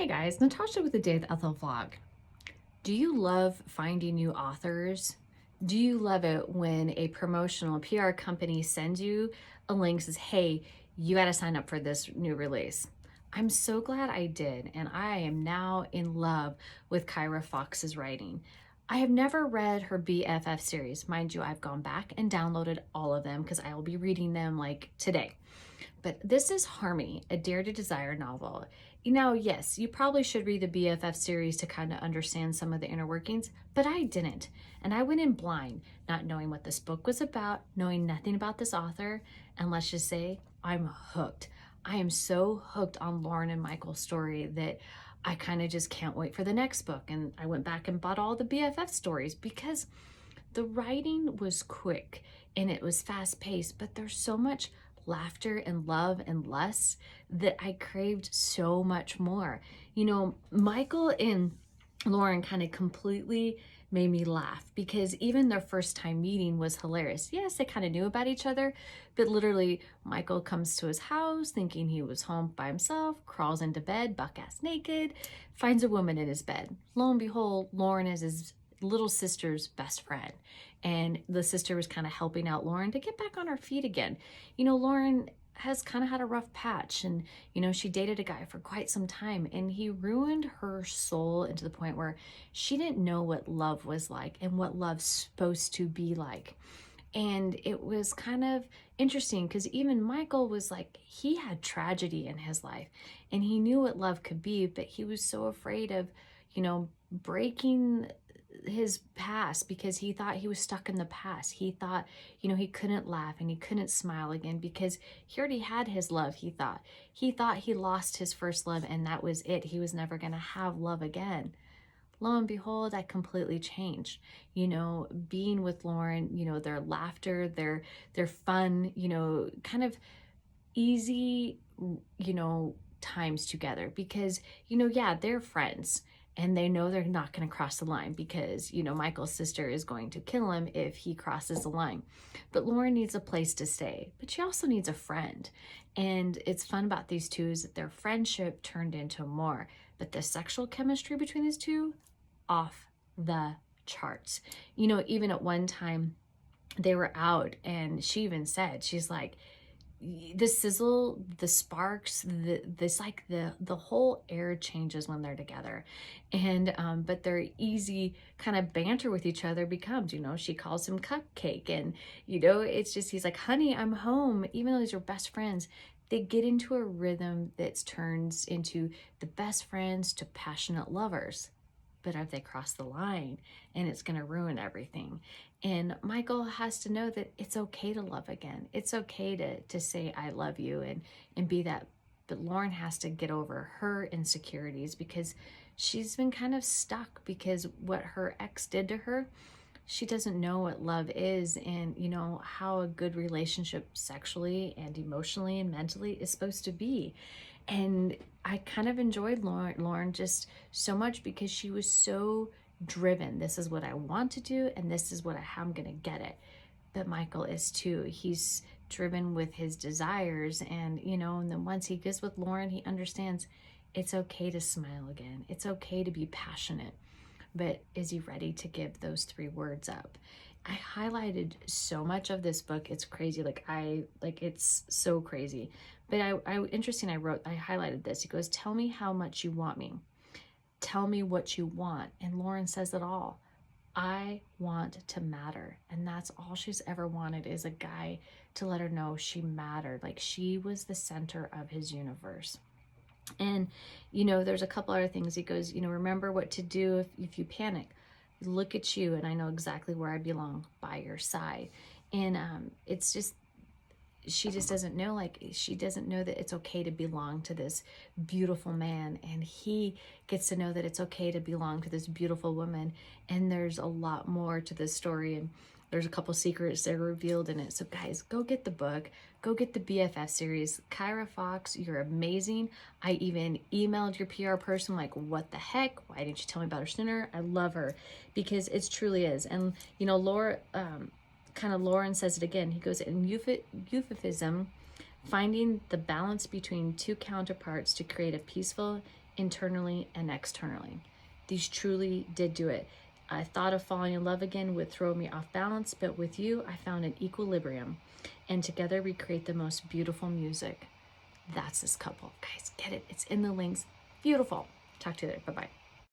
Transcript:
Hey guys, Natasha with the Day with Ethel vlog. Do you love finding new authors? Do you love it when a promotional PR company sends you a link, says, hey, you got to sign up for this new release? I'm so glad I did, and I am now in love with Kyra Fox's writing. I have never read her BFF series. Mind you, I've gone back and downloaded all of them because I will be reading them like today. But this is Harmony, a Dare to Desire novel. Now, yes, you probably should read the BFF series to kind of understand some of the inner workings, but I didn't. And I went in blind, not knowing what this book was about, knowing nothing about this author, and let's just say I'm hooked. I am so hooked on Lauren and Michael's story that I kind of just can't wait for the next book. And I went back and bought all the BFF stories because the writing was quick and it was fast paced, but there's so much laughter and love and lust that I craved so much more. You know, Michael and Lauren kind of completely made me laugh because even their first time meeting was hilarious. Yes, they kind of knew about each other, but literally Michael comes to his house thinking he was home by himself, crawls into bed, buck-ass naked, finds a woman in his bed. Lo and behold, Lauren is his little sister's best friend. And the sister was kind of helping out Lauren to get back on her feet again. You know, Lauren has kind of had a rough patch and, you know, she dated a guy for quite some time and he ruined her soul into the point where she didn't know what love was like and what love's supposed to be like. And it was kind of interesting because even Michael was like, he had tragedy in his life and he knew what love could be, but he was so afraid of, you know, breaking his past because he thought he was stuck in the past. He thought, you know, he couldn't laugh and he couldn't smile again because he already had his love. He thought he lost his first love and that was it. He was never going to have love again. Lo and behold, that completely changed. You know, being with Lauren, you know, their laughter, their fun, you know, kind of easy, you know, times together because, you know, yeah, they're friends and they know they're not going to cross the line because, you know, Michael's sister is going to kill him if he crosses the line. But Lauren needs a place to stay, but she also needs a friend. And it's fun about these two is that their friendship turned into more, but the sexual chemistry between these two, off the charts. You know, even at one time they were out and she even said, she's like, the sizzle, the sparks, the whole air changes when they're together. And but their easy kind of banter with each other becomes, you know, she calls him Cupcake and, you know, it's just, he's like, honey, I'm home. Even though these are best friends, they get into a rhythm that turns into the best friends to passionate lovers. But if they cross the line and it's going to ruin everything. And Michael has to know that it's okay to love again. It's okay to say, I love you and be that. But Lauren has to get over her insecurities because she's been kind of stuck because what her ex did to her, she doesn't know what love is and, you know, how a good relationship sexually and emotionally and mentally is supposed to be. And I kind of enjoyed Lauren just so much because she was so driven. This is what I want to do and this is how I'm going to get it. But Michael is too. He's driven with his desires and, you know, and then once he gets with Lauren, he understands it's okay to smile again. It's okay to be passionate. But is he ready to give those 3 words up? I highlighted so much of this book. It's crazy. It's so crazy. But I highlighted this. He goes, tell me how much you want me. Tell me what you want. And Lauren says it all. I want to matter. And that's all she's ever wanted is a guy to let her know she mattered. Like she was the center of his universe. And, you know, there's a couple other things. He goes, you know, remember what to do if you panic. Look at you and I know exactly where I belong, by your side. And it's just, she just doesn't know, she doesn't know that it's okay to belong to this beautiful man. And he gets to know that it's okay to belong to this beautiful woman. And there's a lot more to this story. And there's a couple secrets that are revealed in it. So guys, go get the book. Go get the BFF series. Kyra Fox, you're amazing. I even emailed your PR person like, what the heck? Why didn't you tell me about her sooner? I love her because it truly is. And, you know, Lauren says it again. He goes, in euphemism, finding the balance between 2 counterparts to create a peaceful internally and externally. These truly did do it. I thought of falling in love again would throw me off balance, but with you, I found an equilibrium. And together we create the most beautiful music. That's this couple. Guys, get it. It's in the links. Beautiful. Talk to you later. Bye-bye.